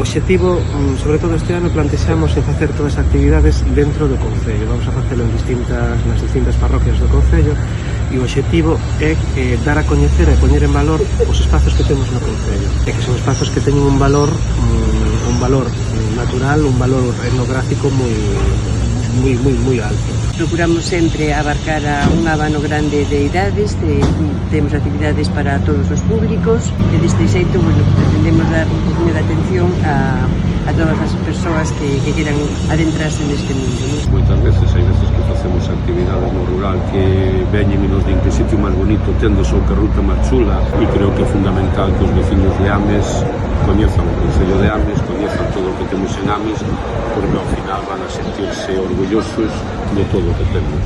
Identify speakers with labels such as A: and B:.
A: O obxectivo, sobre todo este ano, plantexamos en facer todas as actividades dentro do Concello. Vamos a facelo nas distintas parroquias do Concello, e o obxectivo é dar a coñecer e poñer en valor os espazos que temos no Concello, e que son espazos que teñen un valor natural, un valor etnográfico moi alto.
B: Procuramos sempre abarcar a un abano grande de idades, temos actividades para todos os públicos, e deste xeito, pretendemos dar un pouquinho de atención a todas as persoas que queran adentrarse neste mundo.
C: Moitas veces, hai veces que facemos actividades no rural que veñen e nos din que sitio máis bonito tendes ou que ruta máis chula, e creo que é fundamental que os vecinos de Ames coñezan o Concello de Ames, coñezan todo o que temos en Ames, porque ao final van a sentirse orgullosos de todo o que temos.